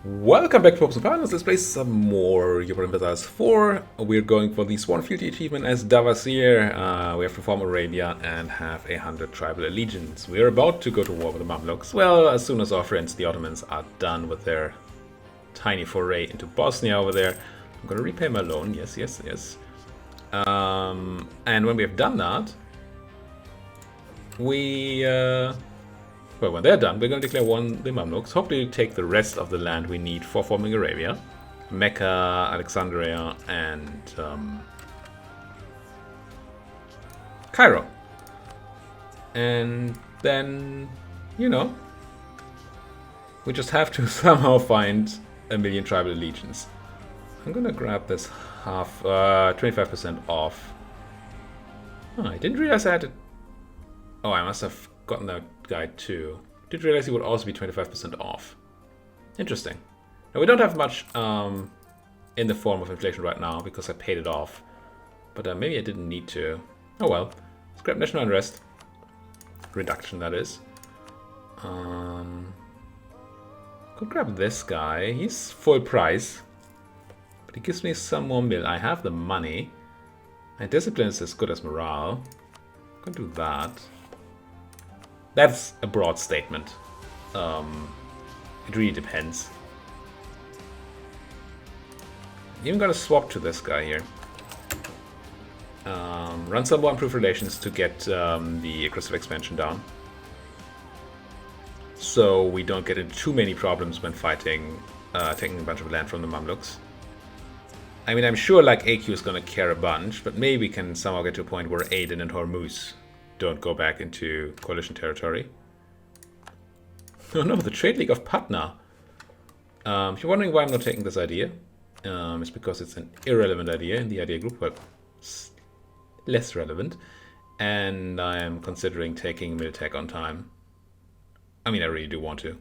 Welcome back to Hopes and Partners. Let's play some more Europa Universalis IV. We're going for the Sworn Fealty achievement as Dawasir. We have to form Arabia and have 100 tribal allegiance. We are about to go to war with the Mamluks. Well, as soon as our friends the Ottomans are done with their tiny foray into Bosnia over there. I'm going to repay my loan. Yes. And when we have done that, well, when they're done, we're going to declare the Mamluks. Hopefully take the rest of the land we need for forming Arabia. Mecca, Alexandria, and Cairo. And then, we just have to somehow find 1,000,000 tribal allegiance. I'm going to grab this 25% off. Oh, I didn't realize I had it. Oh, I must have gotten that guy too. Did realize he would also be 25% off. Interesting. Now we don't have much in the form of inflation right now because I paid it off. But maybe I didn't need to. Oh well. Let's grab national unrest. Reduction, that is. Could grab this guy. He's full price. But he gives me some more mill. I have the money. My discipline is as good as morale. I'm gonna do that. That's a broad statement. It really depends. Even gonna swap to this guy here. Run some more improved relations to get the aggressive expansion down. So we don't get into too many problems when fighting, taking a bunch of land from the Mamluks. I mean, I'm sure like AQ is gonna care a bunch, but maybe we can somehow get to a point where Aden and Hormuz don't go back into coalition territory. Oh no, the Trade League of Patna. If you're wondering why I'm not taking this idea, it's because it's an irrelevant idea in the idea group, but it's less relevant. And I am considering taking Miltech on time. I mean, I really do want to.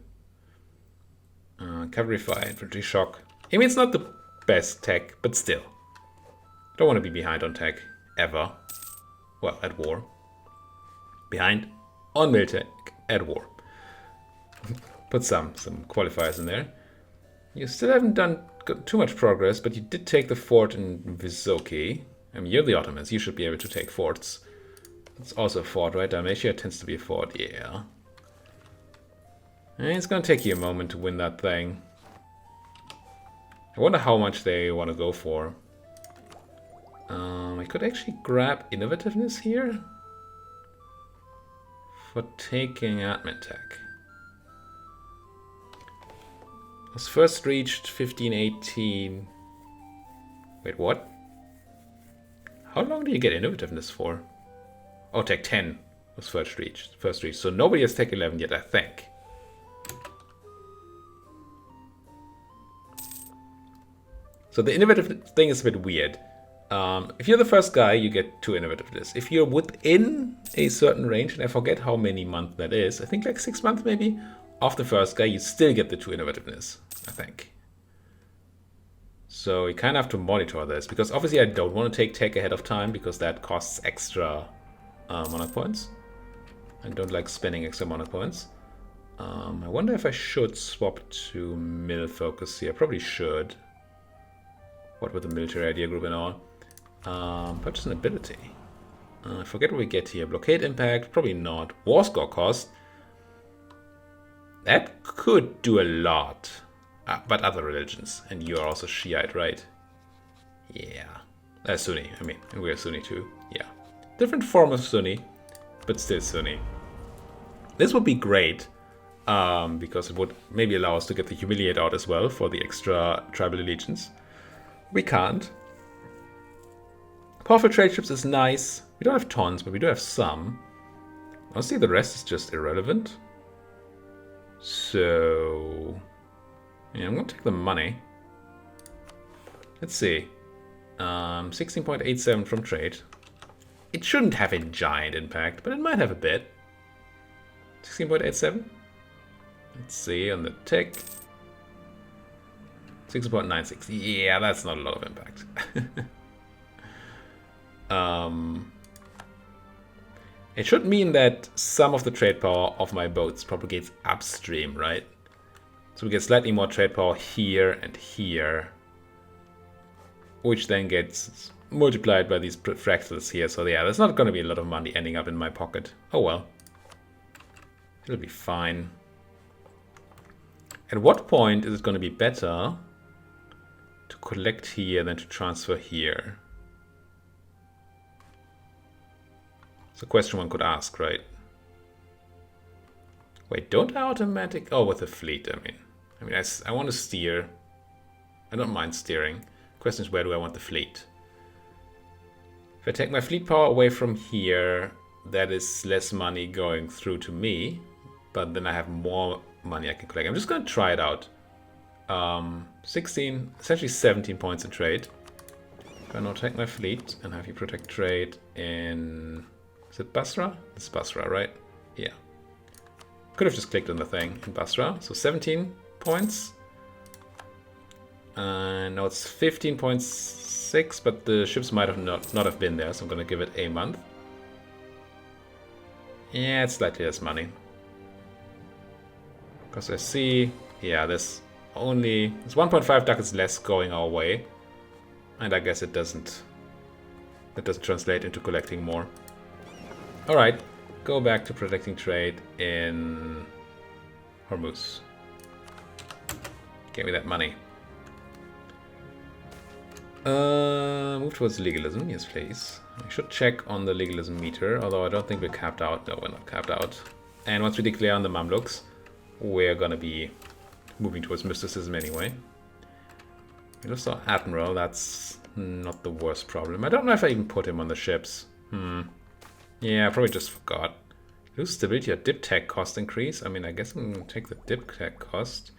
Cavalry fire, infantry shock. I mean, it's not the best tech, but still. I don't want to be behind on tech, ever. Well, at war. Behind on Miltech at war. Put some qualifiers in there. You still haven't done too much progress, but you did take the fort in Visoki. I mean, you're the Ottomans. You should be able to take forts. It's also a fort, right? Dalmatia tends to be a fort. Yeah. And it's going to take you a moment to win that thing. I wonder how much they want to go for. I could actually grab innovativeness here. For taking admin tech. Was first reached 1518. Wait, what? How long do you get innovativeness for? Oh, tech 10 was first reached. So nobody has tech 11 yet, I think. So the innovative thing is a bit weird. If you're the first guy, you get 2 innovativeness. If you're within a certain range, and I forget how many months that is, I think like 6 months maybe, of the first guy, you still get the 2 innovativeness, I think. So you kind of have to monitor this, because obviously I don't want to take tech ahead of time, because that costs extra monarch points. I don't like spending extra monarch points. I wonder if I should swap to mill focus here. Probably should. What with the military idea group and all. Purchase an ability. I forget what we get here. Blockade impact, probably not. War score cost. That could do a lot. But other religions. And you're also Shiite, right? Yeah. Sunni, I mean. And we're Sunni too. Yeah. Different form of Sunni, but still Sunni. This would be great. Because it would maybe allow us to get the Humiliate out as well for the extra tribal allegiance. We can't. Powerful trade ships is nice. We don't have tons, but we do have some. Honestly, the rest is just irrelevant. So, yeah, I'm going to take the money. Let's see. 16.87 from trade. It shouldn't have a giant impact, but it might have a bit. 16.87. Let's see on the tech. 6.96. Yeah, that's not a lot of impact. It should mean that some of the trade power of my boats propagates upstream, right? So So we get slightly more trade power here and here, which then gets multiplied by these fractals here. So yeah, there's not going to be a lot of money ending up in my pocket. Oh well. It'll be fine. At what point is it going to be better to collect here than to transfer here? It's a question one could ask, right? Wait, don't I automatic... Oh, with the fleet, I mean, I want to steer. I don't mind steering. Question is, where do I want the fleet? If I take my fleet power away from here, that is less money going through to me. But then I have more money I can collect. I'm just going to try it out. 16, essentially 17 points in trade. If I now take my fleet and have you protect trade in... Is it Basra? It's Basra, right? Yeah. Could have just clicked on the thing in Basra. So 17 points. And now it's 15.6, but the ships might have not have been there, so I'm going to give it a month. Yeah, it's slightly less money. Because I see, yeah, there's 1.5 ducats less going our way. And I guess it doesn't translate into collecting more. Alright, go back to protecting trade in Hormuz. Give me that money. Move towards legalism, yes please. I should check on the legalism meter, although I don't think we're capped out. No, we're not capped out. And once we declare on the Mamluks, we're gonna be moving towards mysticism anyway. We just saw Admiral, that's not the worst problem. I don't know if I even put him on the ships. Yeah, I probably just forgot. Lose stability or dip tech cost increase. I mean, I guess I'm gonna take the dip tech cost.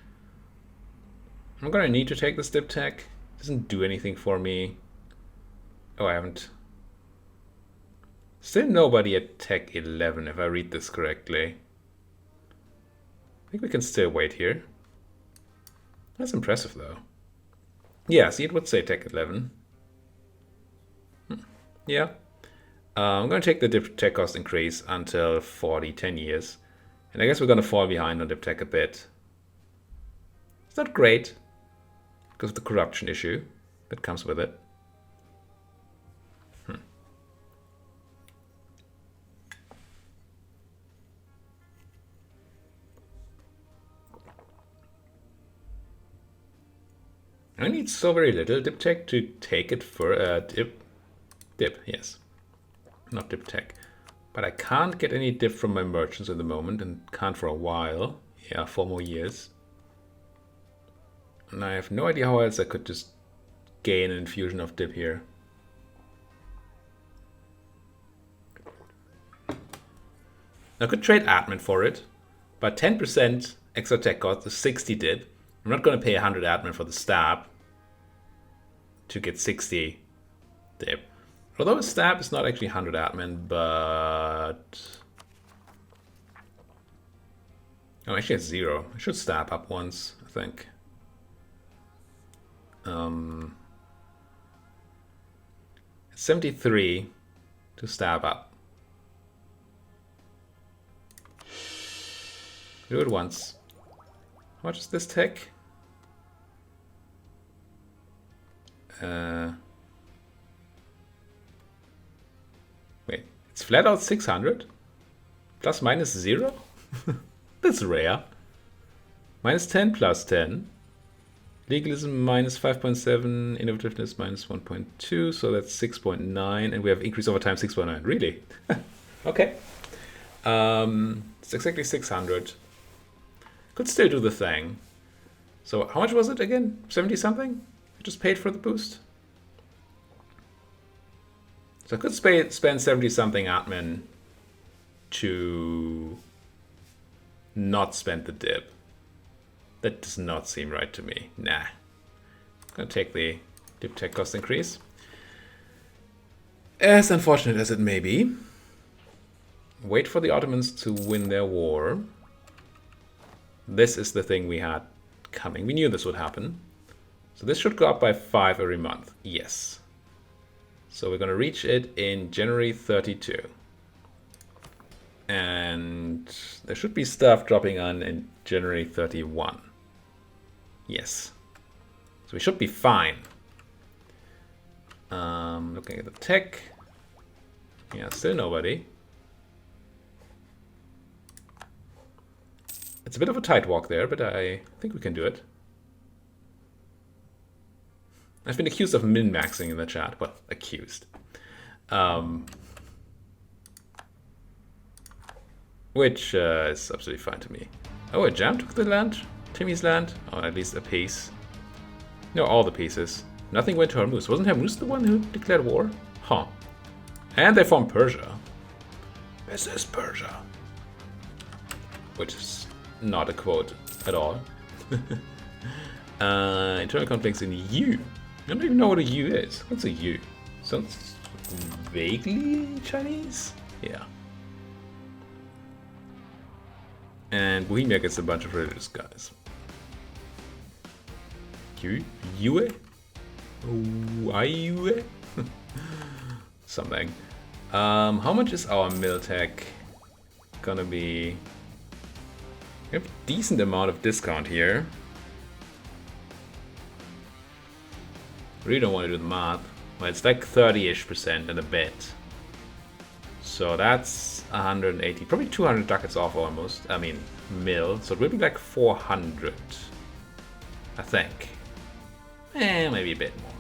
I'm gonna need to take this dip tech. Doesn't do anything for me. Oh, I haven't. Still nobody at tech 11 if I read this correctly. I think we can still wait here. That's impressive though. Yeah, see, it would say tech 11. Yeah. I'm going to take the dip tech cost increase until 10 years. And I guess we're going to fall behind on dip tech a bit. It's not great because of the corruption issue that comes with it. I need so very little dip tech to take it for dip, yes. Not dip tech. But I can't get any dip from my merchants at the moment and can't for a while. Yeah, 4 more years. And I have no idea how else I could just gain an infusion of dip here. I could trade admin for it, but 10% extra tech cost is 60 dip. I'm not going to pay 100 admin for the stab to get 60 dip. Although a stab is not actually 100 admin, but... Oh, actually it's 0. I should stab up once, I think. 73 to stab up. Do it once. How much is this tech? Wait, it's flat out 600? Plus minus 0? That's rare. Minus 10 plus 10. Legalism minus 5.7. Innovativeness minus 1.2. So that's 6.9. And we have increase over time 6.9. Really? Okay. It's exactly 600. Could still do the thing. So how much was it again? 70 something? I just paid for the boost. So I could spend 70 something admin to not spend the dip. That does not seem right to me. Nah. I'm gonna take the dip tech cost increase. As unfortunate as it may be. Wait for the Ottomans to win their war. This is the thing we had coming. We knew this would happen. So this should go up by 5 every month. Yes. So we're going to reach it in January 32. And there should be stuff dropping on in January 31. Yes. So we should be fine. Looking at the tech. Yeah, still nobody. It's a bit of a tight walk there, but I think we can do it. I've been accused of min-maxing in the chat. Well, accused. Which is absolutely fine to me. Oh, a jam took the land? Timmy's land? Oh, at least a piece. No, all the pieces. Nothing went to Hormuz. Wasn't Hormuz the one who declared war? Huh. And they formed Persia. This is Persia. Which is not a quote at all. Internal conflicts in U. I don't even know what a U is. What's a U? Sounds vaguely Chinese? Yeah. And Bohemia gets a bunch of religious guys. Yue? Yue? Something. How much is our Miltech gonna be? We have a decent amount of discount here. Really don't want to do the math. Well, it's like 30-ish% and a bit. So that's 180, probably 200 ducats off almost. I mean, mil. So it will be like 400, I think. Maybe a bit more.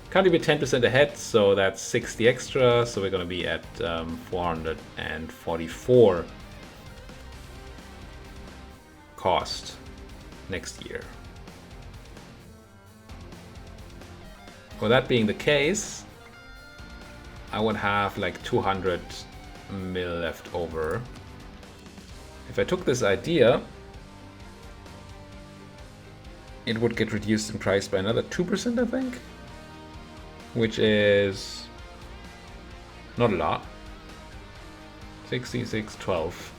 Currently we're 10% ahead, so that's 60 extra. So we're going to be at 444 cost next year. With that being the case, I would have like 200 mil left over. If I took this idea, it would get reduced in price by another 2%, I think. Which is not a lot. 66, 12.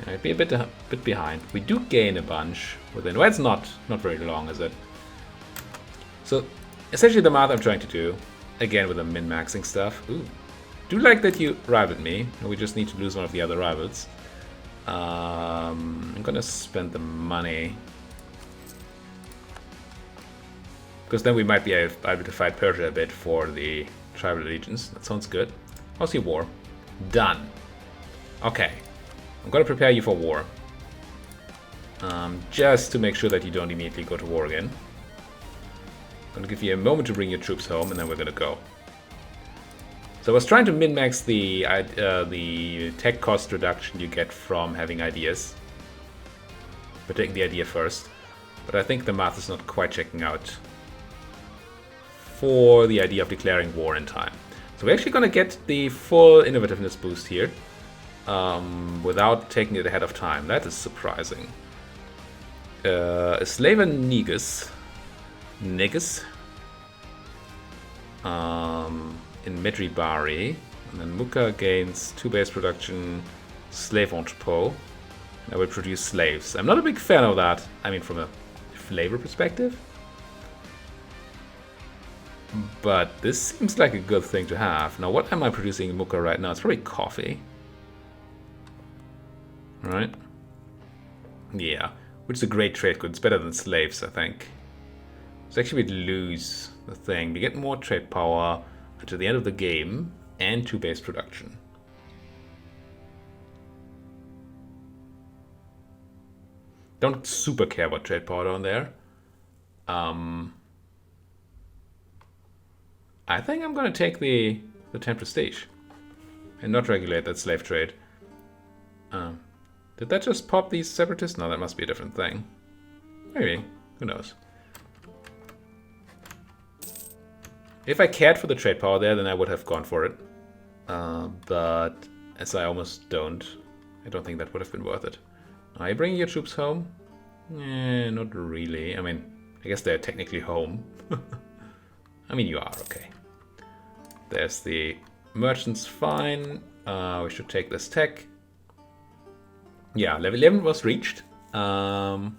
I'd be a bit behind. We do gain a bunch within. Well, it's not very long, is it? So essentially the math I'm trying to do, again with the min-maxing stuff. Ooh. Do like that you rivaled me. We just need to lose one of the other rivals. I'm gonna spend the money. Because then we might be able to fight Persia a bit for the tribal allegiance. That sounds good. How's your war? Done. Okay. I'm gonna prepare you for war. Just to make sure that you don't immediately go to war again. I'm gonna give you a moment to bring your troops home and then we're gonna go. So I was trying to min-max the tech cost reduction you get from having ideas. But taking the idea first. But I think the math is not quite checking out for the idea of declaring war in time. So we're actually gonna get the full innovativeness boost here. Without taking it ahead of time. That is surprising. Slava Negus. In Medribari. And then Muka gains 2 base production, slave entrepot. And I will produce slaves. I'm not a big fan of that. I mean, from a flavor perspective. But this seems like a good thing to have. Now, what am I producing in Muka right now? It's probably coffee. Right? Yeah, which is a great trade good. It's better than slaves, I think. So actually we lose the thing. We get more trade power until the end of the game and 2 base production. Don't super care about trade power down there. I think I'm gonna take the 10 prestige and not regulate that slave trade. Did that just pop these separatists? No, that must be a different thing. Maybe. Who knows? If I cared for the trade power there, then I would have gone for it. But as I almost don't, I don't think that would have been worth it. Are you bringing your troops home? Not really. I mean, I guess they're technically home. I mean, you are, okay. There's the merchants, fine. We should take this tech. Yeah, level 11 was reached on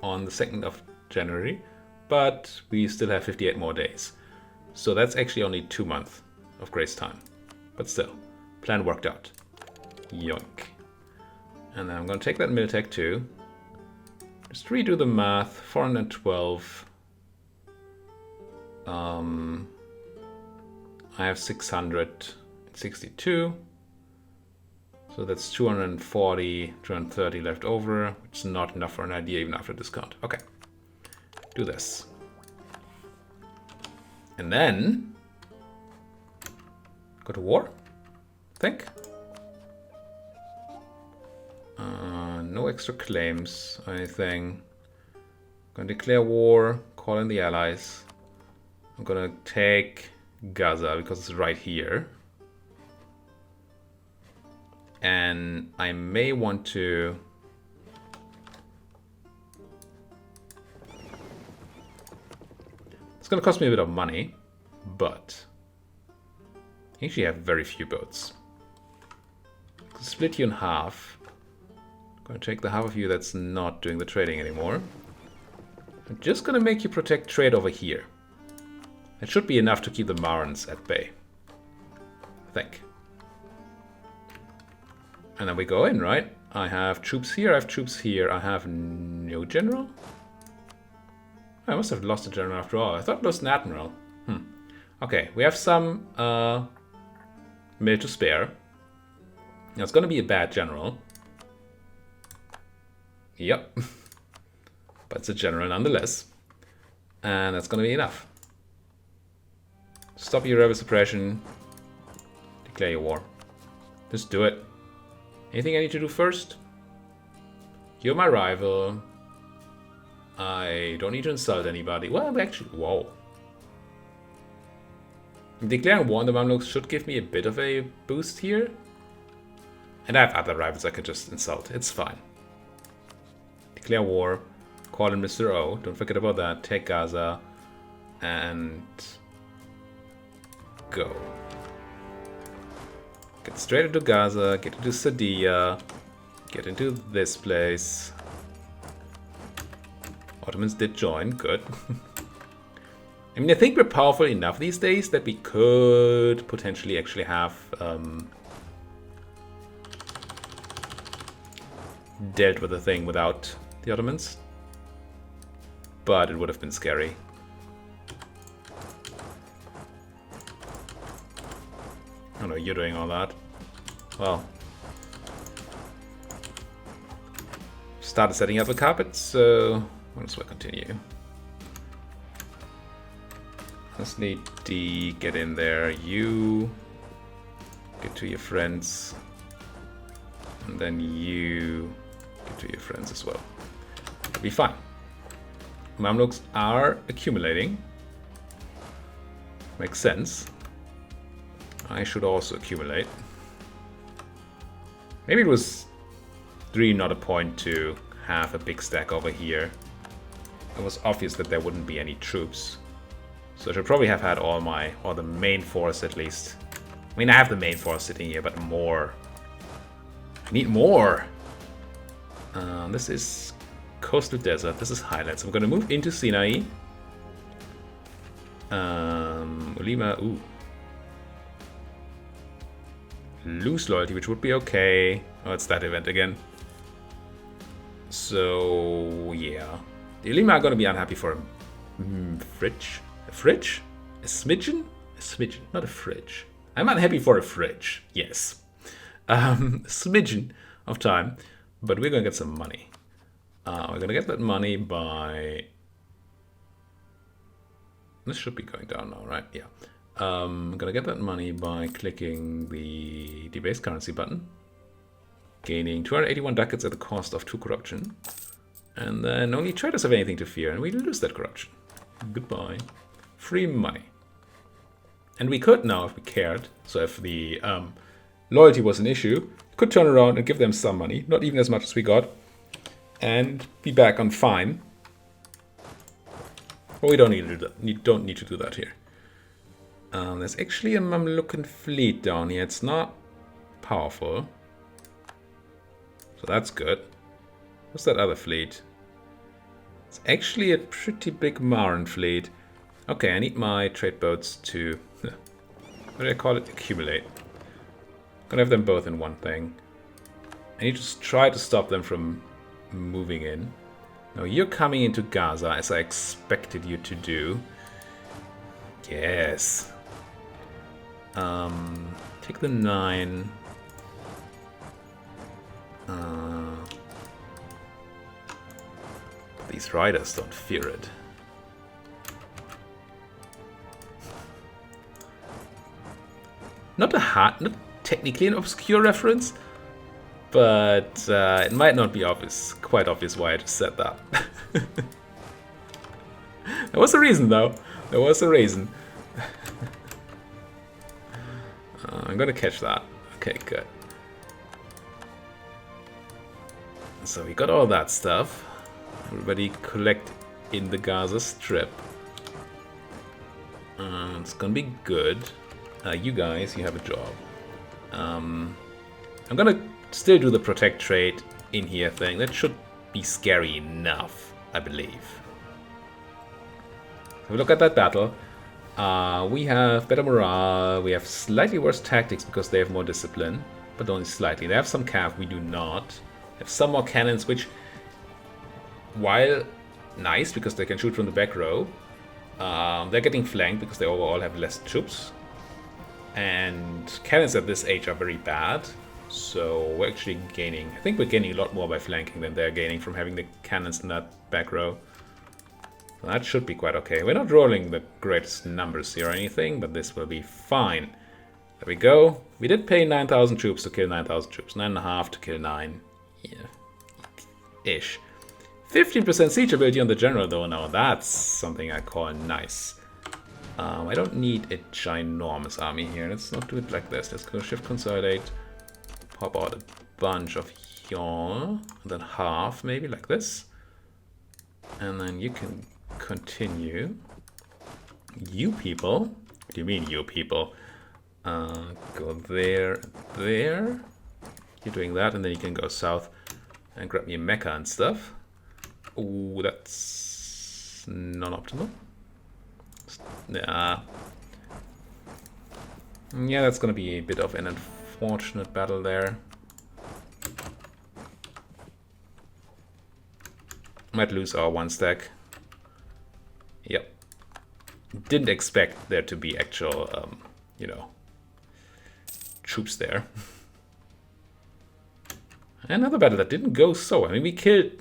the 2nd of January, but we still have 58 more days. So that's actually only 2 months of grace time. But still, plan worked out. Yoink. And then I'm going to take that Miltech too. Just redo the math. 412. I have 662. So that's 240, 230 left over, which is not enough for an idea even after discount. Okay, do this. And then go to war, I think. No extra claims or anything. Gonna declare war, call in the allies. I'm gonna take Gaza because it's right here. And I may want to... It's gonna cost me a bit of money, but I actually have very few boats. Split you in half. I'm gonna take the half of you that's not doing the trading anymore. I'm just gonna make you protect trade over here. It should be enough to keep the Marans at bay, I think. And then we go in, right? I have troops here, I have troops here, I have no general? I must have lost a general after all. I thought it was an admiral. Okay, we have some mill to spare. Now it's gonna be a bad general. Yep. But it's a general nonetheless. And that's gonna be enough. Stop your rebel suppression. Declare your war. Just do it. Anything I need to do first? You're my rival. I don't need to insult anybody. Well, actually, whoa. Declaring war on the Mamluks should give me a bit of a boost here. And I have other rivals I could just insult. It's fine. Declare war. Call in Mr. O. Don't forget about that. Take Gaza. And... go. Get straight into Gaza. Get into Sadia. Get into this place. Ottomans did join. Good. I mean, I think we're powerful enough these days that we could potentially actually have dealt with the thing without the Ottomans. But it would have been scary. Oh no, you're doing all that. Well. Started setting up the carpet, so might as well continue. Let's need D, get in there. You get to your friends. And then you get to your friends as well. It'll be fine. Mamluks are accumulating. Makes sense. I should also accumulate. Maybe it was really not a point to have a big stack over here. It was obvious that there wouldn't be any troops. So I should probably have had all the main force at least. I mean, I have the main force sitting here, but more. I need more. This is coastal desert. This is highlands. I'm going to move into Sinai. Ulima, ooh. Lose loyalty, which would be okay. Oh, it's that event again. So, yeah. The Ulima are going to be unhappy for a fridge. A fridge? A smidgen? A smidgen, not a fridge. I'm unhappy for a fridge, yes. A smidgen of time, but we're going to get some money. We're going to get that money by... This should be going down now, right? Yeah. I'm going to get that money by clicking the debase currency button. Gaining 281 ducats at the cost of 2 corruption. And then only traders have anything to fear, and we lose that corruption. Goodbye. Free money. And we could now, if we cared, so if the loyalty was an issue, could turn around and give them some money, not even as much as we got, and be back on fine. But we don't need to do that. Don't need to do that here. There's actually a Mamlukan fleet down here. It's not powerful. So that's good. What's that other fleet? It's actually a pretty big Maran fleet. Okay, I need my trade boats to... what do I call it? Accumulate. I'm gonna have them both in one thing. I need to try to stop them from moving in. Now you're coming into Gaza as I expected you to do. Yes. Take the 9. These riders don't fear it. Not technically an obscure reference, but it might not be obvious, quite obvious why I just said that. There was a reason though. There was a reason. I'm gonna catch that. Okay, good. So we got all that stuff. Everybody collect in the Gaza Strip. It's gonna be good. You guys, you have a job. I'm gonna still do the protect trade in here thing. That should be scary enough, I believe. So look at that battle. We have better morale. We have slightly worse tactics because they have more discipline, but only slightly. They have some cav, we do not. They have some more cannons, which, while nice because they can shoot from the back row, they're getting flanked because they overall have less troops. And cannons at this age are very bad, so we're actually gaining. I think we're gaining a lot more by flanking than they're gaining from having the cannons in that back row. So that should be quite okay. We're not rolling the greatest numbers here or anything, but this will be fine. There we go. We did pay 9,000 troops to kill 9,000 troops. 9.5 to kill 9. Yeah. Ish. 15% siege ability on the general though. Now that's something I call nice. I don't need a ginormous army here. Let's not do it like this. Let's go shift consolidate. Pop out a bunch of y'all. And then half maybe like this. And then you can continue. You people. What do you mean you people? Go there, there. You're doing that and then you can go south and grab me a mecha and stuff. Ooh, that's non-optimal. Yeah, that's gonna be a bit of an unfortunate battle there. Might lose our 1 stack. Yep. Didn't expect there to be actual, you know, troops there. Another battle that didn't go so. I mean, we killed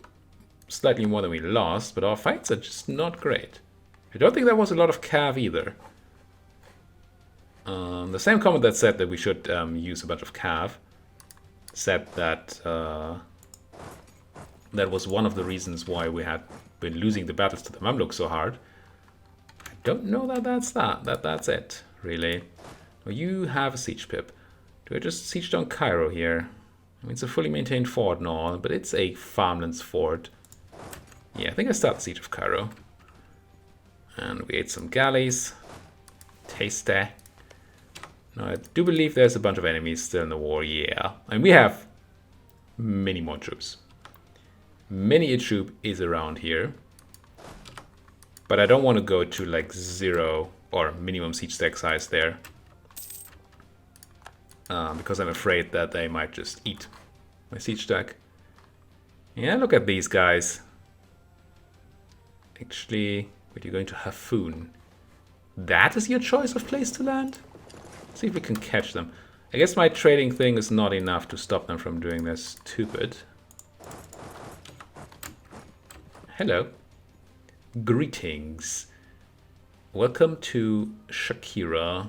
slightly more than we lost, but our fights are just not great. I don't think there was a lot of cav either. The same comment that said that we should use a bunch of cav said that that was one of the reasons why we had been losing the battles to the Mamluck so hard. I don't know that that's it, really. Well, you have a siege pip. Do I just siege down Cairo here? I mean, it's a fully maintained fort and all, but it's a farmlands fort. Yeah, I think I start the siege of Cairo. And we ate some galleys. Tasty. Now, I do believe there's a bunch of enemies still in the war, yeah. And we have many more troops. Many a troop is around here. But I don't want to go to like 0 or minimum siege stack size there. Because I'm afraid that they might just eat my siege stack. Yeah, look at these guys. Actually, but you're going to Hafoon. That is your choice of place to land? Let's see if we can catch them. I guess my trading thing is not enough to stop them from doing this stupid. Hello. Greetings. Welcome to Shakira.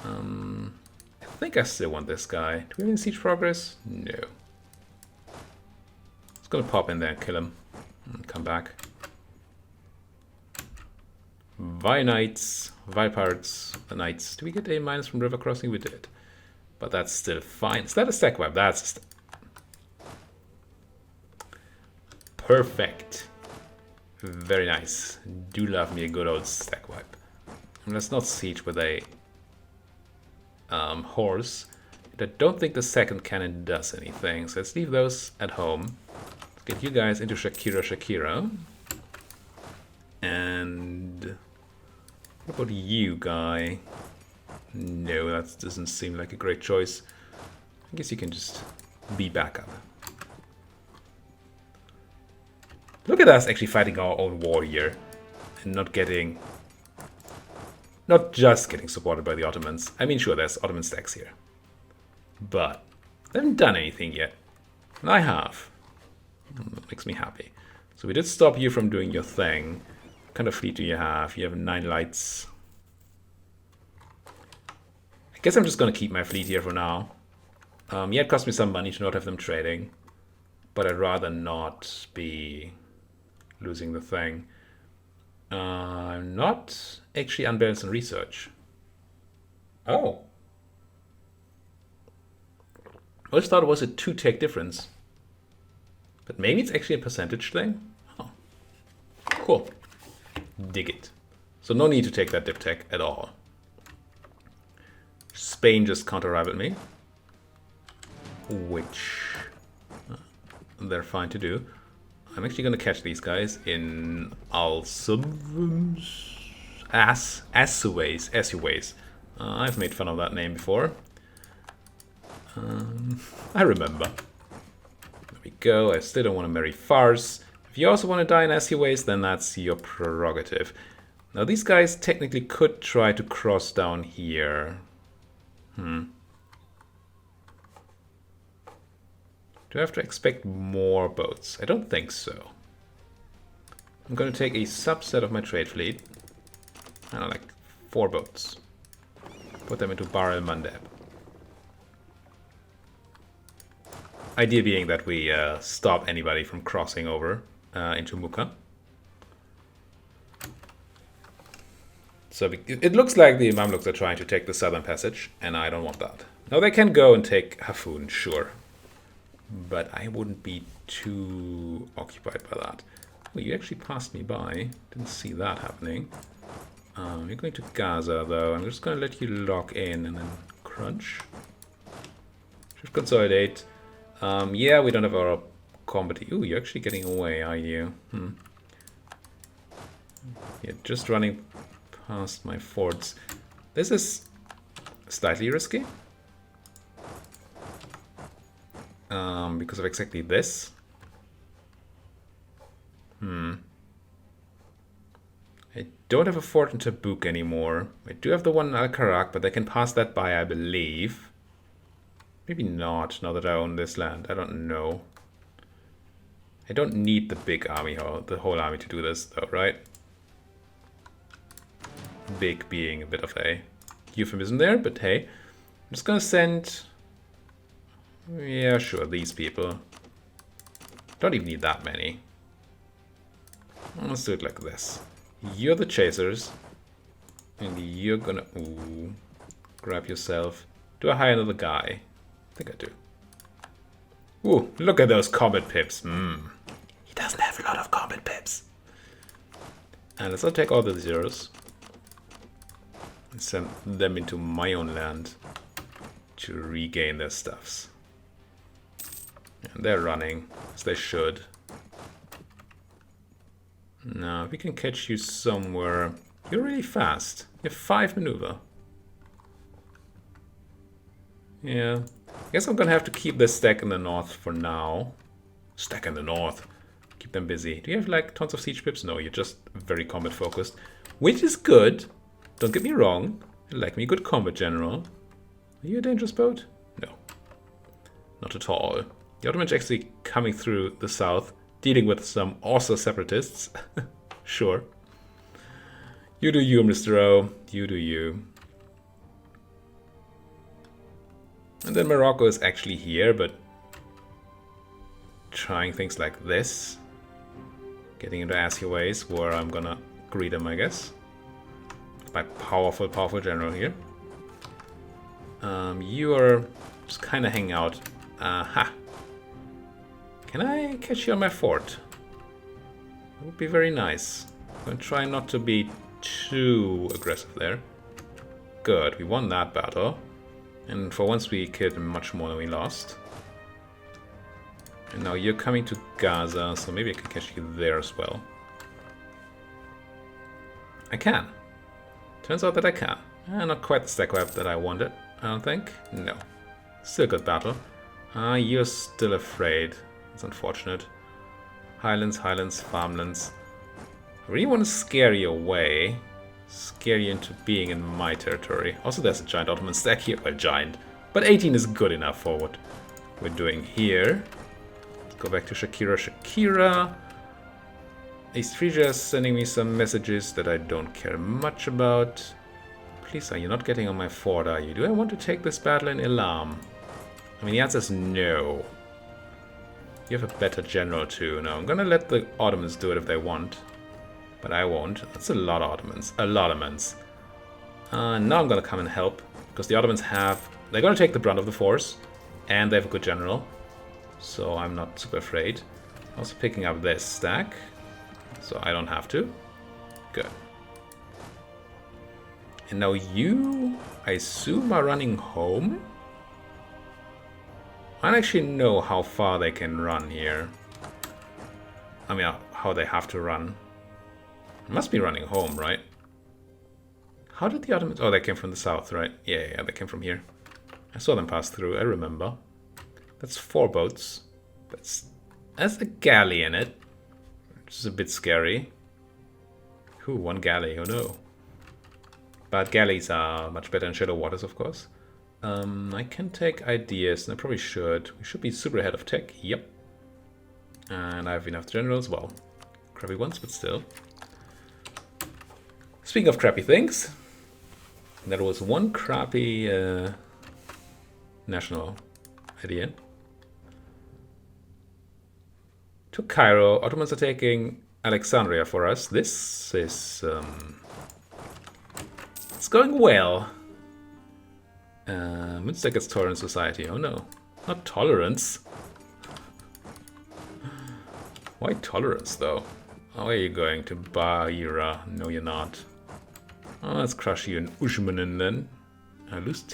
I think I still want this guy. Do we have any siege progress? No. It's gonna pop in there and kill him. And come back. Vi Knights, Vi Pirates, the Knights. Do we get a minus from river crossing? We did. But that's still fine. Is that a stack wipe? That's a stack. Perfect. Very nice. Do love me a good old stack wipe. And let's not siege with a horse. I don't think the second cannon does anything. So let's leave those at home. Let's get you guys into Shakira. And what about you, guy? No, that doesn't seem like a great choice. I guess you can just be backup. Look at us actually fighting our own war here. And not just getting supported by the Ottomans. I mean, sure, there's Ottoman stacks here. But they haven't done anything yet. And I have. That makes me happy. So we did stop you from doing your thing. What kind of fleet do you have? You have 9 lights. I guess I'm just going to keep my fleet here for now. Yeah, it cost me some money to not have them trading. But I'd rather not be losing the thing. I'm not actually unbalanced in research. Oh. I always thought it was a 2-tech difference. But maybe it's actually a percentage thing? Oh. Cool. Dig it. So no need to take that dip tech at all. Spain just counter-rivaled me. Which they're fine to do. I'm actually going to catch these guys in Assuways. I've made fun of that name before. I remember. There we go. I still don't want to marry Fars. If you also want to die in Assuways, then that's your prerogative. Now these guys technically could try to cross down here. Do I have to expect more boats? I don't think so. I'm going to take a subset of my trade fleet. I don't know, like 4 boats. Put them into Bar el Mandeb. Idea being that we stop anybody from crossing over into Muka. So it looks like the Mamluks are trying to take the southern passage, and I don't want that. Now they can go and take Hafun, sure. But I wouldn't be too occupied by that. Well, you actually passed me by. Didn't see that happening. You're going to Gaza, though. I'm just going to let you lock in and then crunch. Should consolidate. Yeah, we don't have our combat. Ooh, you're actually getting away, are you? You're just running past my forts. This is slightly risky. Because of exactly this. I don't have a fort in Tabuk anymore. I do have the one in Al-Karak, but I can pass that by, I believe. Maybe not, now that I own this land. I don't know. I don't need the big army, the whole army to do this, though, right? Big being a bit of a euphemism there, but hey. I'm just gonna send... Yeah, sure, these people. Don't even need that many. Let's do it like this. You're the chasers. And you're gonna... Ooh. Grab yourself. Do I hire another guy? I think I do. Ooh, look at those combat pips. He doesn't have a lot of combat pips. And let's all take all the zeros. And send them into my own land. To regain their stuffs. And they're running, as they should. Now, if we can catch you somewhere... You're really fast. You have 5 maneuver. Yeah. I guess I'm gonna have to keep this stack in the north for now. Stack in the north. Keep them busy. Do you have, like, tons of siege pips? No, you're just very combat focused. Which is good. Don't get me wrong. You like me a good combat general. Are you a dangerous boat? No. Not at all. The Ottomans actually coming through the south, dealing with some awesome separatists. Sure. You do you, Mr. O. You do you. And then Morocco is actually here, but trying things like this. Getting into assy ways where I'm gonna greet them, I guess. My powerful, powerful general here. You are just kind of hanging out. Aha. Can I catch you on my fort? That would be very nice. I'm going to try not to be too aggressive there. Good, we won that battle. And for once we killed him much more than we lost. And now you're coming to Gaza, so maybe I can catch you there as well. I can. Turns out that I can. Not quite the stack web that I wanted, I don't think. No. Still good battle. You're still afraid. It's unfortunate. Highlands, highlands, farmlands. I really want to scare you away. Scare you into being in my territory. Also, there's a giant Ottoman stack here. Well, giant. But 18 is good enough for what we're doing here. Let's go back to Shakira. Shakira. East Frisia is sending me some messages that I don't care much about. Please, are you not getting on my fort, are you? Do I want to take this battle in Elam? I mean, the answer is no. You have a better general too. No, I'm gonna let the Ottomans do it if they want. But I won't. That's a lot of Ottomans. A lot of Ottomans. Now I'm gonna come and help. Because the Ottomans have... They're gonna take the brunt of the force. And they have a good general. So I'm not super afraid. Also picking up this stack. So I don't have to. Good. And now you, I assume, are running home? I don't actually know how far they can run here. I mean, how they have to run. They must be running home, right? How did the Ottomans... Oh, they came from the south, right? Yeah, they came from here. I saw them pass through, I remember. That's 4 boats. That's a galley in it. Which is a bit scary. Ooh, 1 galley, oh no. But galleys are much better in shallow waters, of course. I can take ideas, and I probably should. We should be super ahead of tech, yep. And I have enough generals, well, crappy ones, but still. Speaking of crappy things, there was one crappy national idea. To Cairo, Ottomans are taking Alexandria for us. This is... it's going well. Münster gets tolerant society. Oh no, not tolerance. Why tolerance though? How are you going to Bahira? No, you're not. Oh, let's crush you in Ujmanin then. I lose.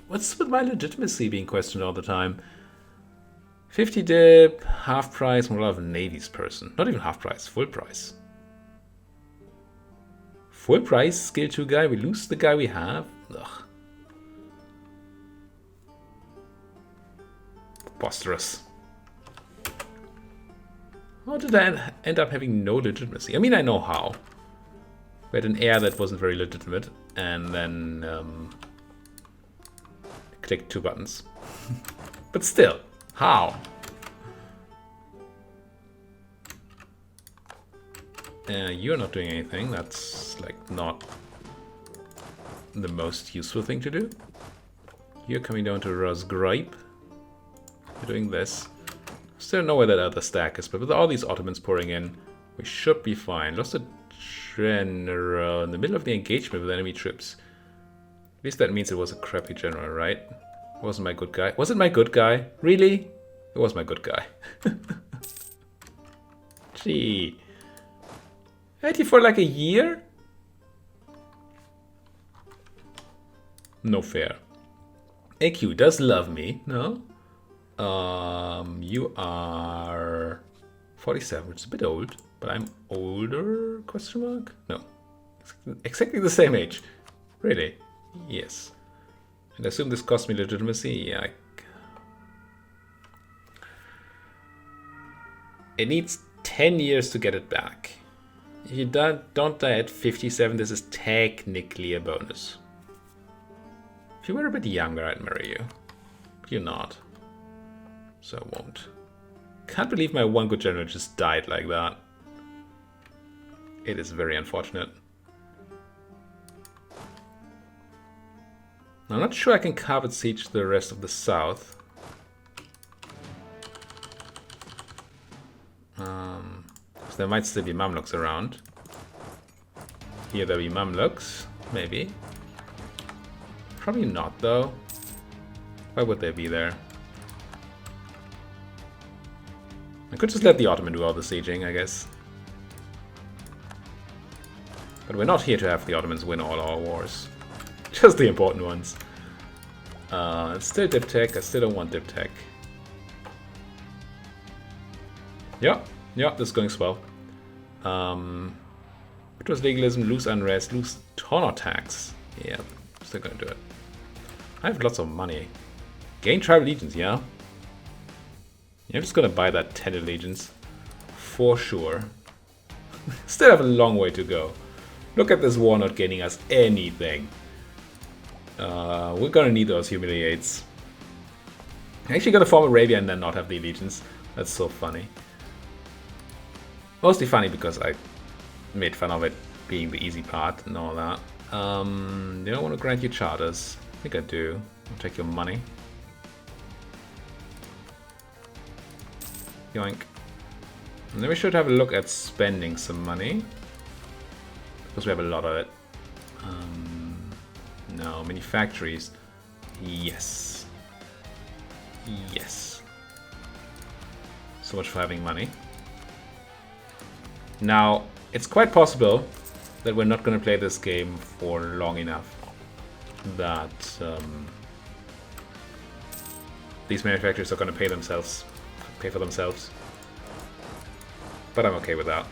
What's with my legitimacy being questioned all the time? 50 dip, half price, more of a navies person. Not even half price, full price. Full price, skill 2 guy. We lose the guy we have. Ugh. Preposterous. How did I end up having no legitimacy? I mean, I know how. We had an heir that wasn't very legitimate, and then clicked 2 buttons. But still, how? You're not doing anything. That's like not the most useful thing to do. You're coming down to Rosgripe. You're doing this. Still don't know where that other stack is, but with all these Ottomans pouring in, we should be fine. Lost a general in the middle of the engagement with enemy troops. At least that means it was a crappy general, right? It wasn't my good guy. Was it my good guy? Really? It was my good guy. Gee. I had you for like a year? No fair. AQ does love me, no? You are 47, which is a bit old, but I'm older, question mark? No. Exactly the same age. Really? Yes. And I assume this cost me legitimacy? Yeah. It needs 10 years to get it back. If you don't die at 57, this is technically a bonus. If you were a bit younger, I'd marry you. But you're not. So I won't. Can't believe my one good general just died like that. It is very unfortunate. I'm not sure I can carpet siege the rest of the south. Because there might still be Mamluks around. Here there'll be Mamluks, maybe. Probably not though. Why would they be there? I could just let the Ottoman do all the sieging, I guess. But we're not here to have the Ottomans win all our wars. Just the important ones. Still dip tech. I still don't want dip tech. Yeah, this is going swell. It was legalism, loose unrest, loose tonner tax. Yeah, still gonna do it. I have lots of money. Gain tribal allegiance, yeah? Yeah, I'm just gonna buy that 10 allegiance. for sure. Still have a long way to go. Look at this war not getting us anything. We're gonna need those humiliates. I'm actually gonna form Arabia and then not have the allegiance. That's so funny. Mostly funny because I made fun of it being the easy part and all that. Do I want to grant you charters? I think I do. I'll take your money. Yoink. And then we should have a look at spending some money. Because we have a lot of it. No, many factories. Yes. Yes. So much for having money. Now, it's quite possible that we're not going to play this game for long enough. That these manufacturers are going to pay for themselves. But I'm okay with that.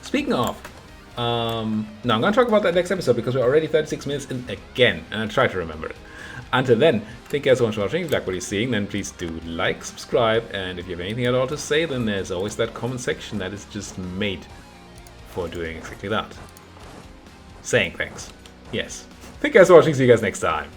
Speaking of, no, I'm going to talk about that next episode because we're already 36 minutes in again, and I try to remember it. Until then, thank you guys so much for watching. If you like what you're seeing, then please do like, subscribe, and if you have anything at all to say, then there's always that comment section that is just made for doing exactly that. Saying thanks. Yes. Thank you guys for watching. See you guys next time.